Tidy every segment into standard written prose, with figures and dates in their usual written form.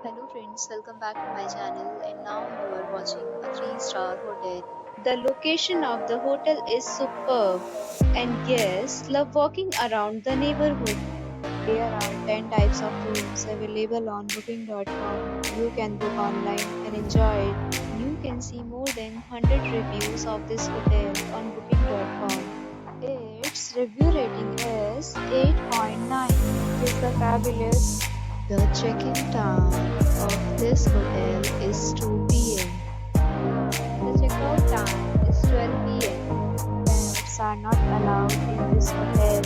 Hello friends, welcome back to my channel and now you are watching a 3-star hotel. The location of the hotel is superb and guests love walking around the neighborhood. There are 10 types of rooms available on booking.com. You can book online and enjoy it. You can see more than 100 reviews of this hotel on booking.com. Its review rating is 8.9, which is the fabulous. The check-in time of this hotel is 2 p.m. The check-out time is 12 p.m. Pets are not allowed in this hotel.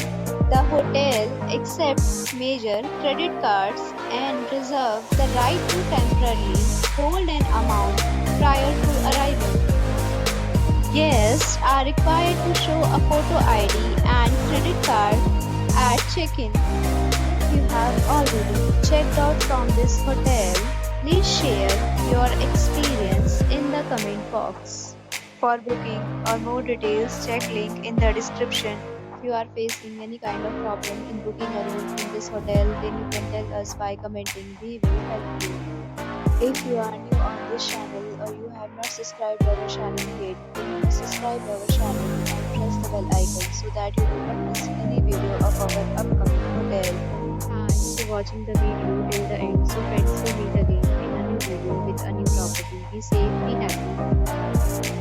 The hotel accepts major credit cards and reserves the right to temporarily hold an amount prior to arrival. Guests are required to show a photo ID and credit card at check-in. If you have already checked out from this hotel, please share your experience in the comment box. For booking or more details, check link in the description. If you are facing any kind of problem in booking a room in this hotel, then you can tell us by commenting. We will help you. If you are new on this channel or you have not subscribed our channel yet, then please subscribe our channel and press the bell icon so that you will not miss any video of our upcoming hotel. Thanks for watching the video till the end. So friends, we meet again in a new video with a new property. Be safe, be happy.